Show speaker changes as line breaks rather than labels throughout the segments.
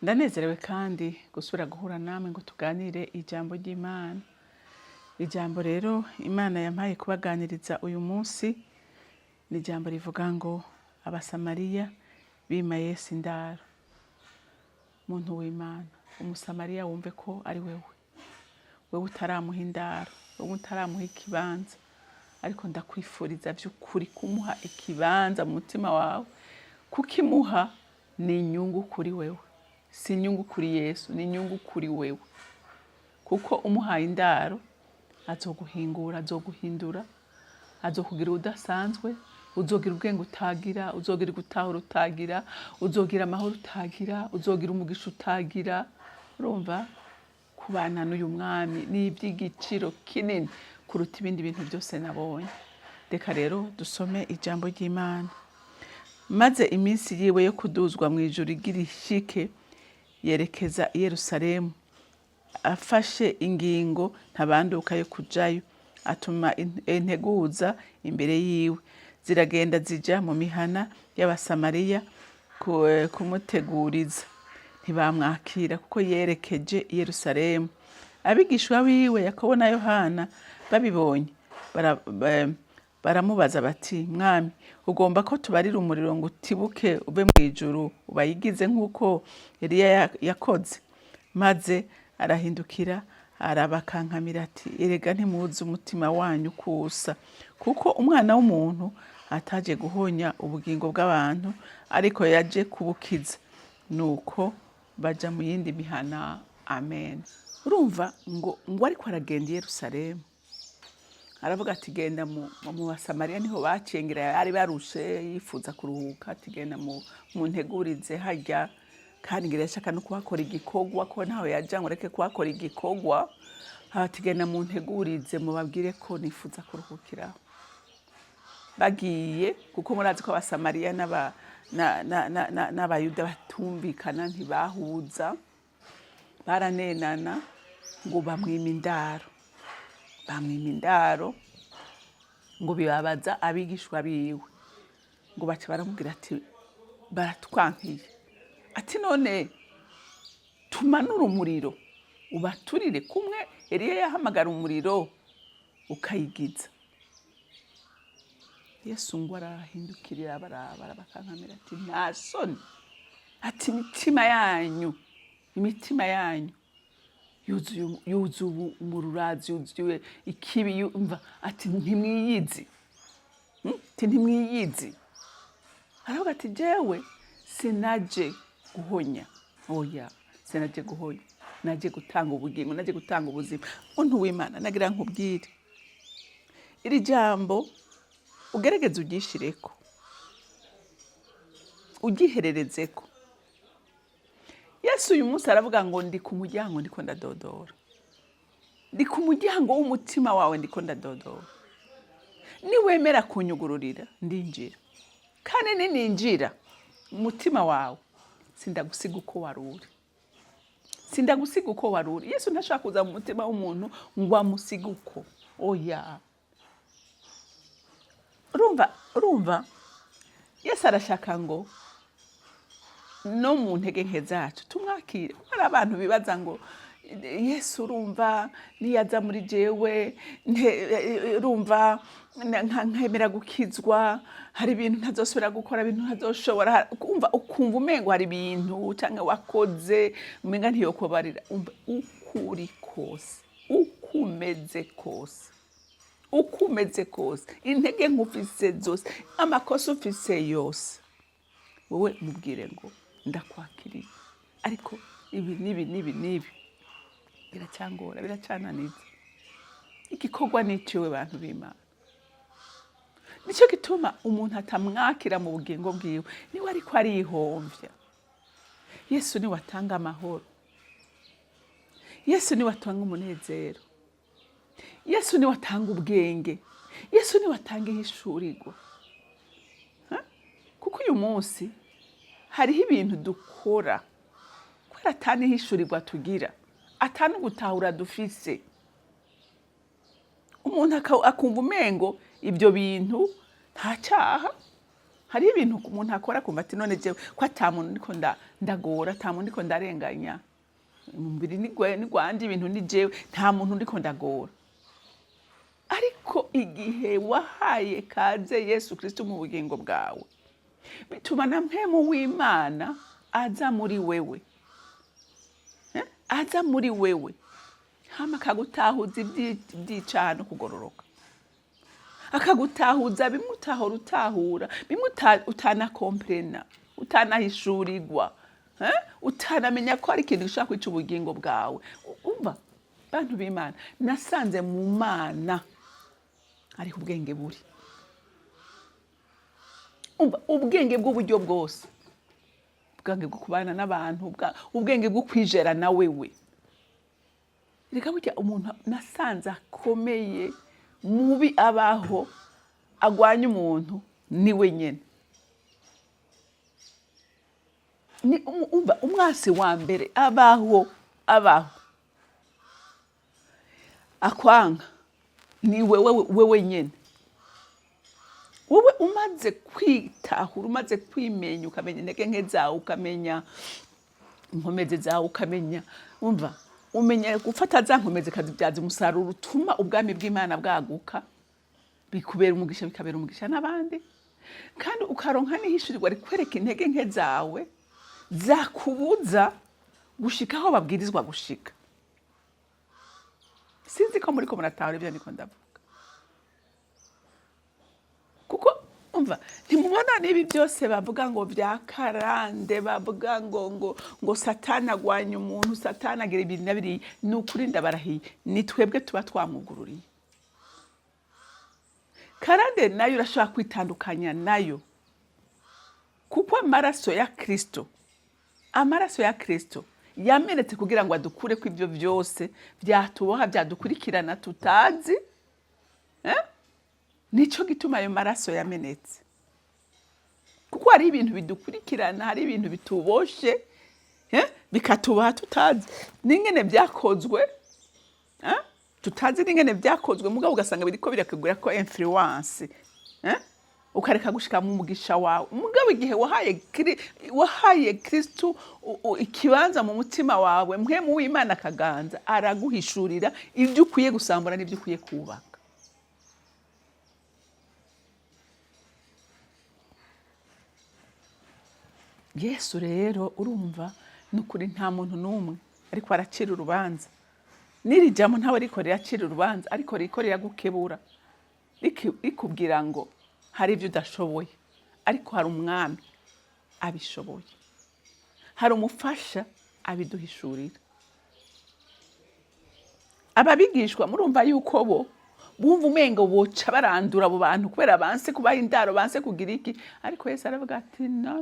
Ndanezerewe kandi gusubira guhura namwe ngo tuganire ijambo ry'Imana. Ijambo rero Imana yampaye kubaganiriza uyu munsi ni ijambo rivuga ngo Abasamaliya bima Yesu Indaro. Muntu w'Imana, Umusamaliya wumve ko ari wewe utaramuha indaro, wewe utaramuha ikibanza, ariko ndakwifuriza by'ukuri kumuha ikibanza mu mutima wawe. Kukimuha ni inyungu kuri wewe, si inyungu kuri Yesu, ni inyungu kuri wewe. Kuko umuhaye indaro azoguhingura, azoguhindura, azokugira udasanzwe, uzogira ubwenge utagira, uzogira gutahura utagira, uzogira amahoro utagira, uzogira umugisha utagira. Urumva kubana n'uyu mwami ni iby'igiciro kinini kuruta ibindi bintu byose nabonye. Reka rero dusome ijambo ry'Imana. Maze iminsi yiwe yo kuduzwa mu ijuru igirishike yerekeza i Yerusalemu, afashe ingingo ntabanduka yo kujayo, atuma integuza imbere yiwe, ziragenda zija mu mihana y'Abasamaliya kumuteguriza. Ntibamwakira kuko yerekeje i Yerusalemu. Abigishwa biwe Yakobo na Yohana babibonye baramubaza bati, Mwami, ugomba ko tubarira umuriro ngo utibuke uve mu ijuru ubayigize nk'uko Eliya yakoze? Maze arahindukira arabakankamira ati, erega ntimuzi umutima wanyu kusa, kuko Umwana w'umuntu ataje guhonya ubugingo bw'abantu, ariko yaje kubukiza. Nuko baja mu yindi mihana. Amen. Urumva ngo ariko aragenda i Yerusalemu, aravuga ati genda mu Basamaliya, niho bacengera, ari barushe yifuza kuruhuka, ati genda mu ntegurize harya, kandi ngira yashaka no kuhakora igikorwa, ko ntaho yaja ngo reke kuhakora igikorwa. Ati genda mu ntegurize mubabwire ko nifuza kuruhukiraho. Bagiye, kuko murazi ko Abasamaliya n'Abayuda batumvikana, ntibahuza, baranenana, ngo bamwima indaro, ngo bibabaza abigishwa biwe, ngo baca baramubwira ati baratwankiye, ati none tumanura umuriro ubaturire kumwe Eliya yahamagara umuriro ukayigiza. Yesu ngo arahindukirira barabakankamira ati, nta soni, ati imitima yanyu yuzuye umururazi, yuzuye ikibi, yumva ati ntimwiyizi, ntimwiyizi. Aravuga ati, jewe sinaje guhonya, oya, sinaje guhonya, naje gutanga ubugingo, naje gutanga ubuzima. Muntu w'Imana, nagira nkubwire iri jambo ugerageze ugishireko, ugihererezeko. Yesu uyu munsi aravuga ngo ndi ku muryango ndiko ndadodora, ndi ku muryango w'umutima wawe ndiko ndadodora. Niwemera kunyugururira ndinjira, kandi ninjira umutima wawe sindagusiga uko waruri, sindagusiga uko waruri. Yesu ntashaka kuza mu mutima w'umuntu ngo amusiga uko, oya. Urumva Yesu arashaka ngo no mu ntege nke zacu tumwakire. Hari abantu bibaza ngo Yesu urumva niyaza muri jewe, urumva nkemera gukizwa, hari ibintu ntazosubira gukora, ibintu ntazoshobora, ukumva umengo hari ibintu cyangwa wakoze umenga ntiyokubarira. Ukuri kose, ukumeze kose, ukumeze kose, intege nkufise zose, amakosa ufise yose, wowe mubwire ngo ndakwakiriye, ariko ibi biracyangora, biracananiza. Igikorwa niciwe bantu b'Imana. Nicyo gituma umuntu atamwakira mu bugingo bwiwe, niwe ariko arihomvya. Yesu niwe atanga amahoro, Yesu niwe atanga umunezero, Yesu niwe atanga ubwenge, Yesu niwe atanga ihishurirwa. Kuko uyu munsi hariho ibintu dukora kubera atani ihishurirwa tugira, atani gutahura dufise. Umuntu akumva umengo ibyo bintu nta cyaha, hari ibintu umuntu akora kumva ati none jewe ko atamuntu ndiko ndagora, atamuntu ndiko ndarenganya, umubiri ni gwanje, ibintu ni jewe, nta muntu ndiko ndagora. Ariko igihe wahaye kaze Yesu Kristo mu bugingo bwawe, bituma na mpemu w'Imana aza muri wewe, aza muri wewe, hama akagutahuza iby'icaha no kugororoka, akagutahuza bimwe utahora utahura, bimwe utanakomprena, utanahishurirwa, utanamenya ko ari ikintu gishobora kwica ubugingo bwawe. Umva bantu b'Imana, nasanze mu Mana ariho ubwenge buri. Umva ubwenge bw'uburyo bwose, ubwenge bwo kubana n'abantu, ubwenge bwo kwijera na wewe. Reka burya umuntu nasanze akomeye mubi abaho agwanya umuntu ni wenyene. Ni umva umwasi wa mbere abaho akwanga ni wewe nyene. Wowe umaze kwitahura, umaze kwimenya, ukamenya intege nke zawe, ukamenya inkomezi zawe, ukamenya umva umenya gufata za nkomezi kazibyaza umusaruro utuma ubwami bw'Imana bwaguka, bikubera umugisha, bikabera umugisha n'abandi, kandi ukaronka n'ihishurirwa rikwereka intege nke zawe zakubuza gushika aho babwirizwa gushika. Sinzi ko muri ko muratahura ibyo ndiko ndavuga, kuko umva ntimubona n'ibi byose bavuga ngo byakarande, bavuga ngo Satani agwanya umuntu, Satani agira ibintu nabiri, ni ukuri ndabarahiye, ni twebwe tuba twamugururiye. Karande nayo urashobora kwitandukanya nayo, kuko amaraso ya Kristo yamenetse kugira ngo adukure ko ibyo byose byatuboha, byadukurikirana tutazi. Nico gituma ayo maraso yamenetse, kuko hari ibintu bidukurikirana, hari ibintu bituboshe, bikatuboha tutazi n'ingene byakozwe, tutazi n'ingene byakozwe, mugabo ugasanga biriko birakugura ko influence, ukareka gushika mu mugisha wawe. Mugabo igihe wahaye Kristo ikibanza mu mutima wawe, mpemu w'Imana akaganza, araguhishurira ibyo ukwiye gusambura n'ibyo ukwiye kubaka. Yesu rero urumva nukuri nta muntu n'umwe ariko aracira urubanza. Niri jambo ntawe ariko riracira urubanza, ariko riko riragukebura, ikubwira ngo hari ibyo udashoboye, ariko hari umwami abishoboye, hari umufasha abiduhishurira. Ababigishwa murumva yuko bo bumva umengo boca barandura abo bantu kubera banse kubaha indaro, banse kugira iki, ariko Yesu aravuga ati no,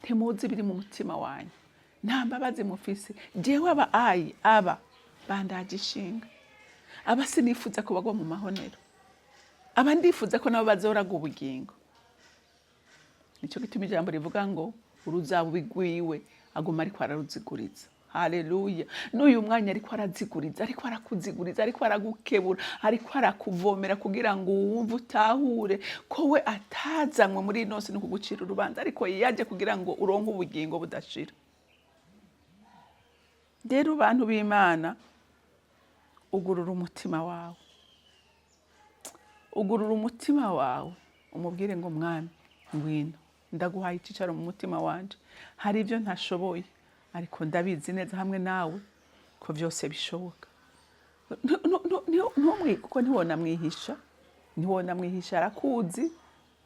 ntimuzi biri mu mutima wanyu, nta mbabazi mufise, jewe aba bandaje ishinga, aba sinifuza ko bagwa mu mahonero, aba ndifuza ko nabo bazoraga ubugingo. Nico gituma ijambo rivuga ngo uruzabubi rwiwe aguma ariko araruziguriza. Haleluya. N'uyu mwanya ariko araziguriza, ariko arakuziguriza, ariko aragukebura, ariko arakuvomera kugira ngo wumve utahure ko we atazanywe muri ino si no kugucira urubanza, ariko yaje kugira ngo uronke ubugingo budashira. Rero bantu b'Imana, ugurura umutima wawe, ugurura umutima wawe, umubwire ngo mwami ngwino, ndaguhaye icicaro mu mutima wanje, hari ibyo ntashoboye, ariko ndabizi neza hamwe nawe ko byose bishoboka. Kuko ntiwona mwihisha, arakuzi,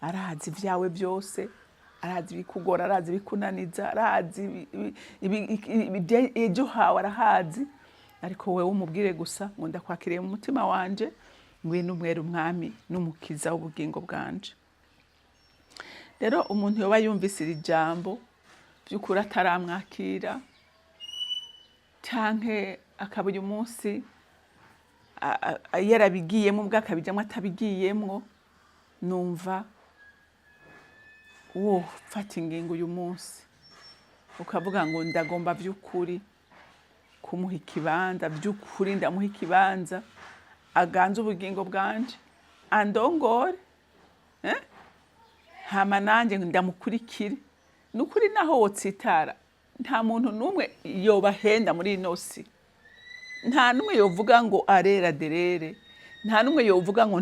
arazi ibyawe byose, arazi ibikugora, arazi ibikunaniza, arazi ejo hawe arahazi, ariko wewe umubwire gusa ngo ndakwakiriye mu mutima wanje, ngwino umwere umwami n'umukiza w'ubugingo bwanje. Rero umuntu yoba yumvise iri jambo by'ukuri ataramwakira, canke akaba uyu munsi yarabigiyemo ubwo akabijyamo atabigiyemo, numva fata ingingo uyu munsi ukavuga ngo ndagomba by'ukuri kumuha ikibanza, by'ukuri ndamuha ikibanza, aganze ubugingo bwanje, andongore, hama nanjye ndamukurikire nukuri naho wotsitara nta muntu numwe yobahenda muri ino si nta numwe yovuga ngo arera derere nta numwe yovuga ngo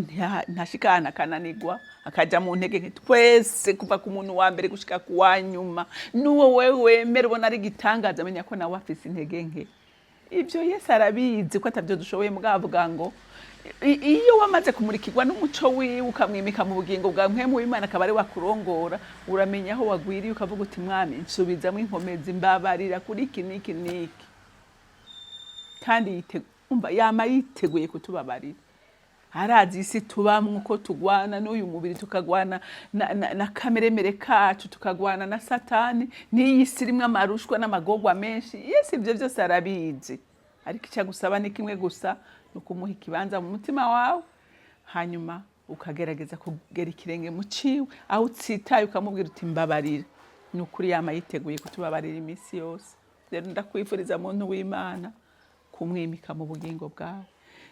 ntashikana kananirwa akaja mu ntege nke twese kuva ku muntu wa mbere gushika ku wa nyuma nuwo wewe wemera ubona ari gitangaza amenya ko nawe afise intege nke ibyo Yesu arabizi ko atavyo dushoboye mugavuga ngo iyo wamaze kumurikirwa n'umuco wiwe ukamwimika mu bugingo bwa mpemu w'Imana akaba ari wakurongora uramenya aho wagwiriye ukavuga uti mwami nsubizamwe inkomezi mbabarira kuri iki niki niki kandi yama yiteguye kutubabarira arazi isi tubamwe uko tugwana n'uyu mubiri tukagwana na kameremere kacu tukagwana na satani n'iyi si rimwe amarushwa n'amagogwa menshi Yesu ibyo byose arabizi ariko icyagusaba ni kimwe gusa nukumuha ikibanza mu mutima wawe hanyuma ukagerageza kugera ikirenge mu ciwe aho utsitaye ukamubwira uti mbabarira nukuri yama yiteguye kutubabarira iminsi yose rero ndakwifuriza muntu w'Imana kumwimika mu bugingo bwawe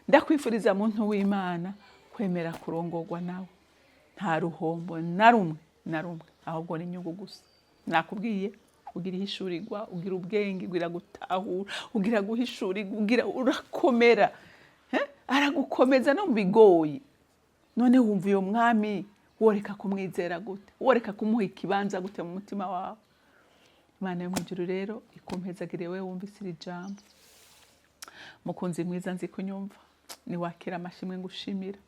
ndakwifuriza muntu w'Imana kwemera kurongorwa nawe nta ruhombo na rumwe ahubwo ni inyungu gusa nakubwiye ugira ihishurirwa ugira ubwenge ugira gutahura ugira guhishurirwa ugira urakomera aragukomeza no mu bigoyi none wumva uyo mwami woreka kumwizera gute woreka kumuha ikibanza gute mu mutima wawe Imana yo mu ijuru rero ikumpezagire wewe wumvise iri jambo mukunzi mwiza nzi kunyumva ni wakira amashimwe ngushimira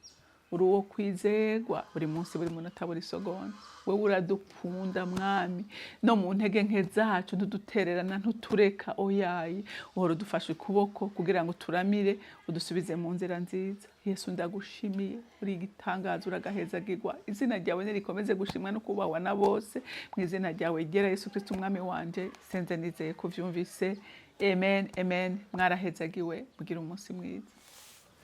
uri uwo kwizerwa buri munsi buri munota buri segonda wewe uradukunda mwami no mu ntege nke zacu ntudutererana ntutureka oyayi uhora udufashe ukuboko kugira ngo turamire udusubize mu nzira nziza Yesu ndagushimiye uri igitangaza uragahezagirwa izina ryawe nirikomeze gushimwa no kubahwa na bose mu izina ryawe gera Yesu Kristo umwami wanje senze nizeye ko vyumvise amen mwarahezagiwe mugira umunsi mwiza.